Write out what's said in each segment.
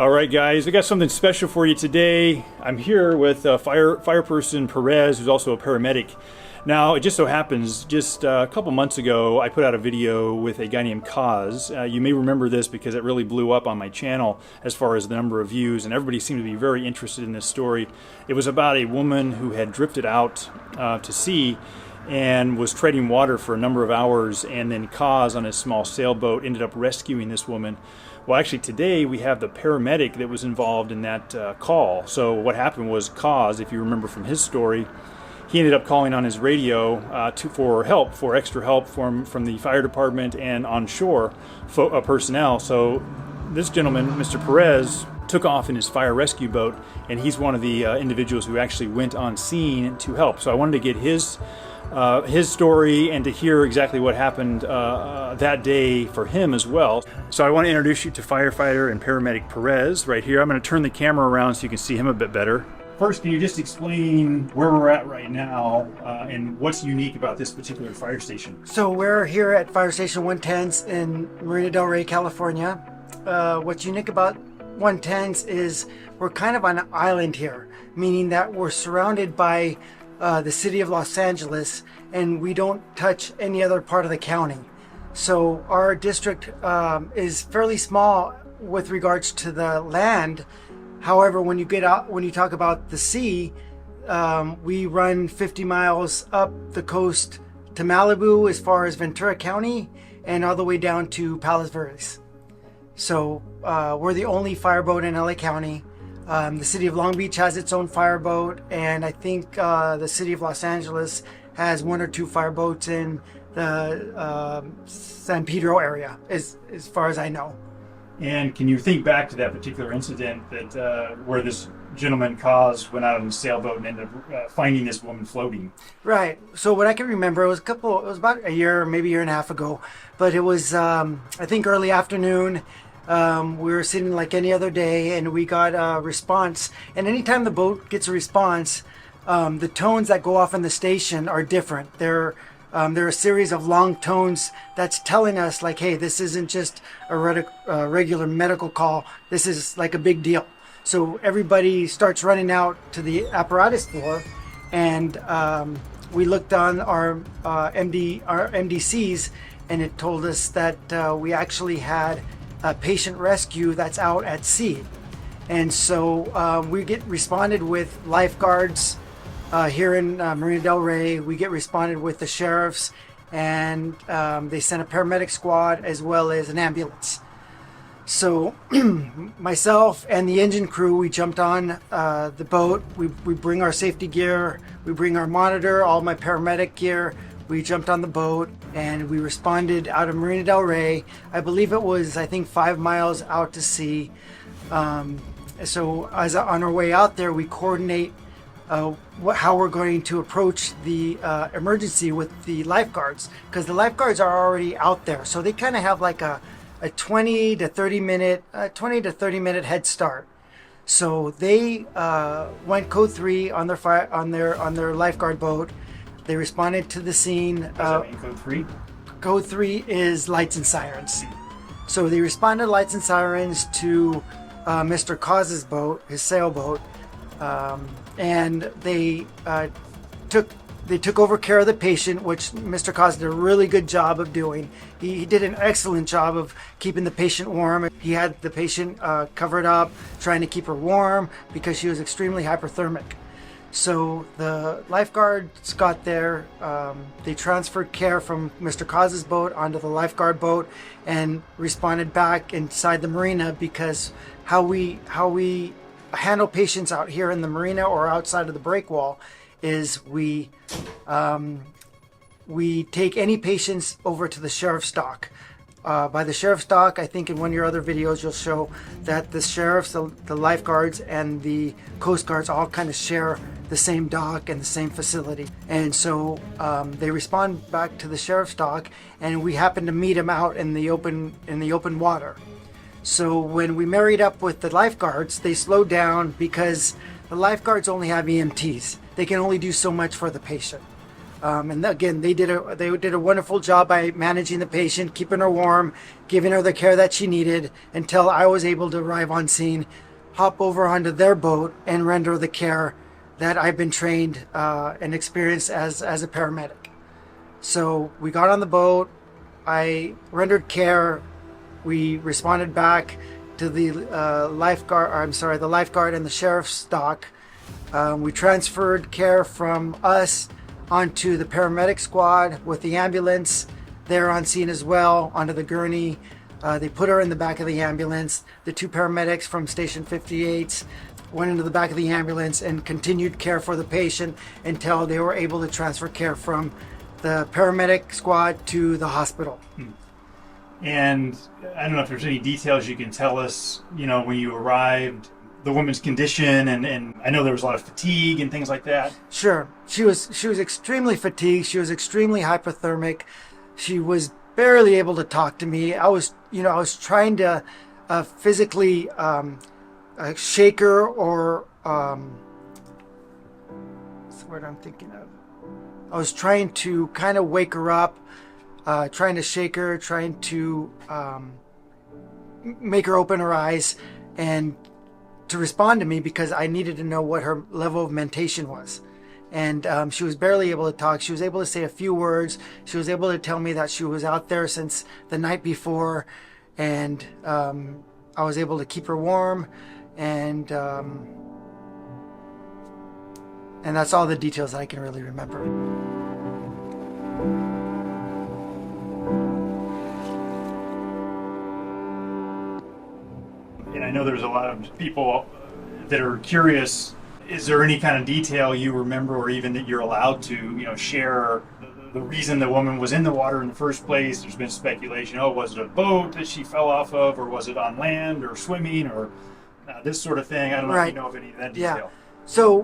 All right, guys, I got something special for you today. I'm here with fireperson Perez, who's also a paramedic. Now, it just so happens, just a couple months ago, I put out a video with a guy named Kaz. You may remember this because it really blew up on my channel as far as the number of views, and everybody seemed to be very interested in this story. It was about a woman who had drifted out to sea and was treading water for a number of hours, and then Kaz on his small sailboat ended up rescuing this woman. Well, actually today we have the paramedic that was involved in that call. So what happened was Kaz, if you remember from his story, he ended up calling on his radio for extra help from the fire department and onshore personnel. So this gentleman, Mr. Perez, took off in his fire rescue boat, and he's one of the individuals who actually went on scene to help. So I wanted to get his story and to hear exactly what happened that day for him as well. So I want to introduce you to firefighter and paramedic Perez right here. I'm going to turn the camera around so you can see him a bit better. First, can you just explain where we're at right now and what's unique about this particular fire station? So we're here at Fire Station 110s in Marina del Rey, California. What's unique about 110s is we're kind of on an island here, meaning that we're surrounded by the city of Los Angeles, and we don't touch any other part of the county. So our district is fairly small with regards to the land. However, when you talk about the sea, we run 50 miles up the coast to Malibu as far as Ventura County and all the way down to Palos Verdes. So we're the only fireboat in LA County. The city of Long Beach has its own fireboat, and I think the city of Los Angeles has one or two fireboats in the San Pedro area, as far as I know. And can you think back to that particular incident that where this gentleman Kaz went out on a sailboat and ended up finding this woman floating? Right. So what I can remember, it was about a year, maybe a year and a half ago, but it was I think early afternoon. We were sitting like any other day, and we got a response. And anytime the boat gets a response, the tones that go off in the station are different. They're a series of long tones that's telling us like, hey, this isn't just a regular medical call. This is like a big deal. So everybody starts running out to the apparatus floor, and we looked on our MDCs, and it told us that we actually had a patient rescue that's out at sea. And so we get responded with lifeguards here in Marina del Rey. We get responded with the sheriffs, and they sent a paramedic squad as well as an ambulance. So myself and the engine crew, we jumped on the boat. We bring our safety gear, we bring our monitor, all my paramedic gear. We jumped on the boat and we responded out of Marina del Rey. I believe it was, 5 miles out to sea. So as on our way out there, we coordinate how we're going to approach the emergency with the lifeguards, because the lifeguards are already out there. So they kind of have like a 20 to 30 minute head start. So they went code 3 on their lifeguard boat. They responded to the scene. What does that mean, code 3? Code 3 is lights and sirens. So they responded lights and sirens to Mr. Kaz's boat, his sailboat, and they took over care of the patient, which Mr. Kaz did a really good job of doing. He did an excellent job of keeping the patient warm. He had the patient covered up, trying to keep her warm because she was extremely hyperthermic. So the lifeguards got there. They transferred care from Mr. Kaz's boat onto the lifeguard boat and responded back inside the marina, because how we handle patients out here in the marina or outside of the break wall is we take any patients over to the sheriff's dock. By the sheriff's dock, I think in one of your other videos you'll show that the sheriffs, the lifeguards, and the coast guards all kind of share the same dock and the same facility. And so they respond back to the sheriff's dock, and we happen to meet them out in the open water. So when we married up with the lifeguards, they slowed down because the lifeguards only have EMTs. They can only do so much for the patient. And again, they did a wonderful job by managing the patient, keeping her warm, giving her the care that she needed until I was able to arrive on scene, hop over onto their boat, and render the care that I've been trained and experienced as a paramedic. So we got on the boat, I rendered care, we responded back to the lifeguard and the sheriff's dock. We transferred care from us onto the paramedic squad with the ambulance. They're on scene as well, onto the gurney. They put her in the back of the ambulance. The 2 paramedics from Station 58 went into the back of the ambulance and continued care for the patient until they were able to transfer care from the paramedic squad to the hospital. And I don't know if there's any details you can tell us, when you arrived, the woman's condition, and I know there was a lot of fatigue and things like that. Sure. She was extremely fatigued. She was extremely hypothermic. She was barely able to talk to me. I was trying to physically shake her, or what's the word I'm thinking of? I was trying to kind of wake her up, trying to shake her, trying to make her open her eyes and to respond to me, because I needed to know what her level of mentation was. And she was barely able to talk. She was able to say a few words. She was able to tell me that she was out there since the night before, and I was able to keep her warm, and that's all the details that I can really remember. And I know there's a lot of people that are curious. Is there any kind of detail you remember, or even that you're allowed to, share the reason the woman was in the water in the first place? There's been speculation. Was it a boat that she fell off of, or was it on land or swimming, or this sort of thing? I don't know if you know of any of that detail. Yeah. So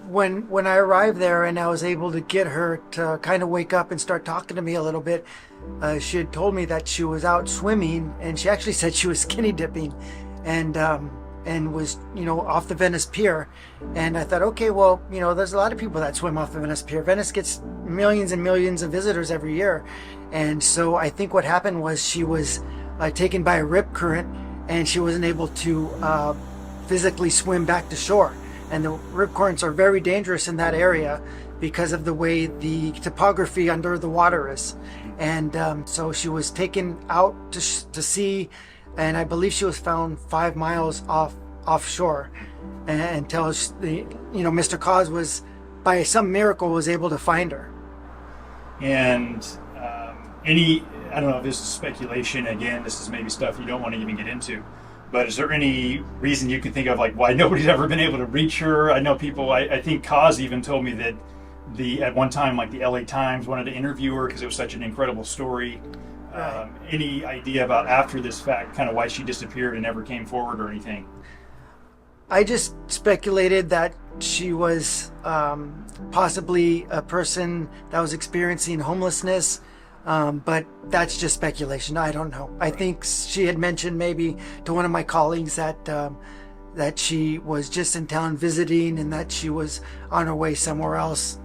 when I arrived there and I was able to get her to kind of wake up and start talking to me a little bit, she had told me that she was out swimming, and she actually said she was skinny dipping, and was off the Venice Pier. And I thought, okay, well, there's a lot of people that swim off the Venice Pier. Venice gets millions and millions of visitors every year, and so I think what happened was she was taken by a rip current, and she wasn't able to physically swim back to shore. And the rip currents are very dangerous in that area because of the way the topography under the water is. And so she was taken out to sea, and I believe she was found 5 miles offshore until Mr. Cause was, by some miracle, was able to find her. And I don't know if this is speculation. Again, this is maybe stuff you don't want to even get into. But is there any reason you can think of, like, why nobody's ever been able to reach her? I know people, I think Cause even told me that at one time, like, the LA Times wanted to interview her because it was such an incredible story. Right. Any idea about, after this fact, kind of why she disappeared and never came forward or anything? I just speculated that she was possibly a person that was experiencing homelessness, but that's just speculation. I don't know. I think she had mentioned maybe to one of my colleagues that she was just in town visiting, and that she was on her way somewhere else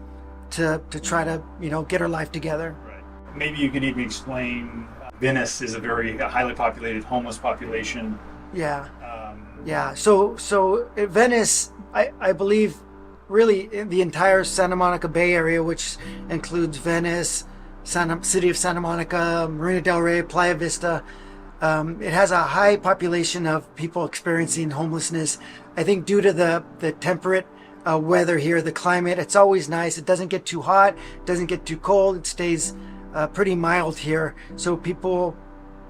to try to get her life together. Right. Maybe you could even explain. Venice is a very highly populated homeless population. Yeah. Yeah. So Venice, I believe, really the entire Santa Monica Bay area, which includes Venice, City of Santa Monica, Marina del Rey, Playa Vista. It has a high population of people experiencing homelessness. I think due to the temperate weather here, the climate, it's always nice. It doesn't get too hot, it doesn't get too cold. It stays pretty mild here. So people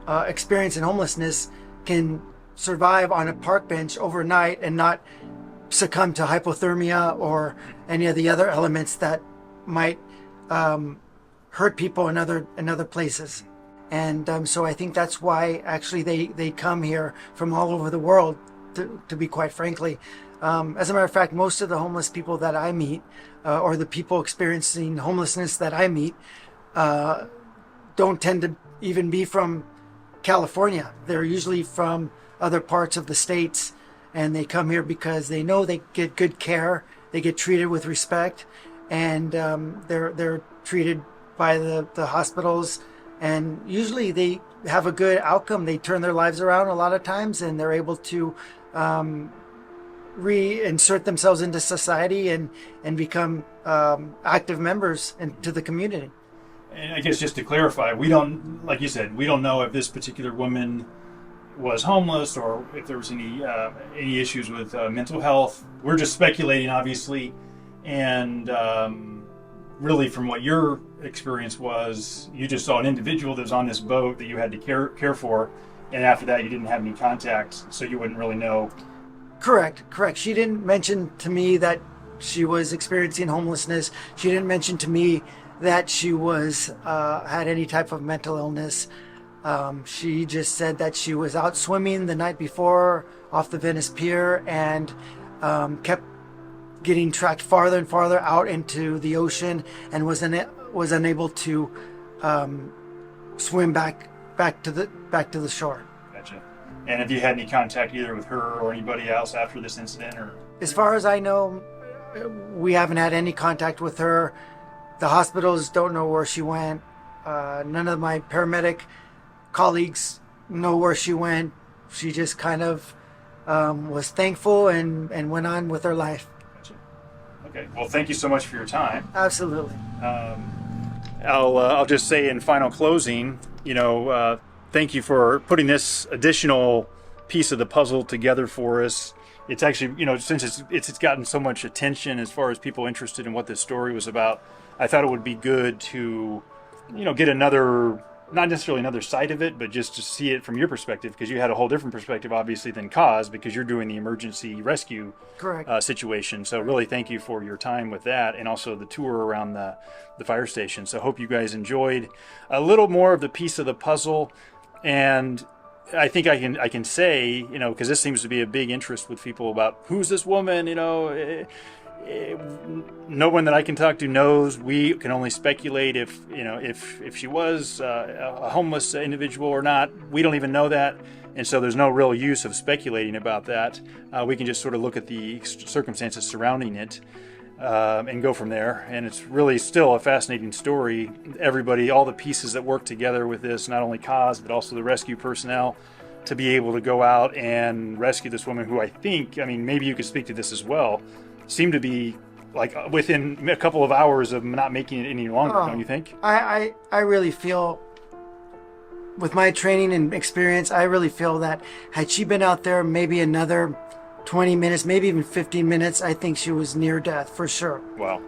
experiencing homelessness can survive on a park bench overnight and not succumb to hypothermia or any of the other elements that might hurt people in other places. And so I think that's why actually they come here from all over the world, to be quite frankly. As a matter of fact, most of the homeless people that I meet, or the people experiencing homelessness that I meet, don't tend to even be from California. They're usually from other parts of the states, and they come here because they know they get good care, they get treated with respect, and they're treated by the hospitals, and usually they have a good outcome. They turn their lives around a lot of times, and they're able to reinsert themselves into society and become active members into the community. And I guess just to clarify, we don't, like you said, we don't know if this particular woman was homeless or if there was any issues with mental health. We're just speculating, obviously, and really, from what your experience was, you just saw an individual that was on this boat that you had to care for, and after that, you didn't have any contact, so you wouldn't really know. Correct. She didn't mention to me that she was experiencing homelessness. She didn't mention to me that she was had any type of mental illness. She just said that she was out swimming the night before off the Venice Pier and kept getting tracked farther and farther out into the ocean and was unable to swim back to the shore. Gotcha. And have you had any contact either with her or anybody else after this incident? Or as far as I know, we haven't had any contact with her. The hospitals don't know where she went. None of my paramedic colleagues know where she went. She just kind of was thankful and went on with her life. Gotcha. Okay. Well, thank you so much for your time. Absolutely. I'll just say in final closing, thank you for putting this additional piece of the puzzle together for us. It's actually, since it's gotten so much attention as far as people interested in what this story was about, I thought it would be good to, get another, not necessarily another side of it, but just to see it from your perspective, because you had a whole different perspective, obviously, than Kaz, because you're doing the emergency rescue situation. So really thank you for your time with that, and also the tour around the fire station. So hope you guys enjoyed a little more of the piece of the puzzle. And I think I can say, because this seems to be a big interest with people about who's this woman, no one that I can talk to knows. We can only speculate if she was a homeless individual or not. We don't even know that, and so there's no real use of speculating about that. We can just sort of look at the circumstances surrounding it and go from there. And it's really still a fascinating story. Everybody, all the pieces that work together with this, not only Kaz, but also the rescue personnel, to be able to go out and rescue this woman who I think, maybe you could speak to this as well, seemed to be like within a couple of hours of not making it any longer, don't you think? I really feel, with my training and experience, I really feel that had she been out there maybe another 20 minutes, maybe even 15 minutes, I think she was near death for sure. Wow.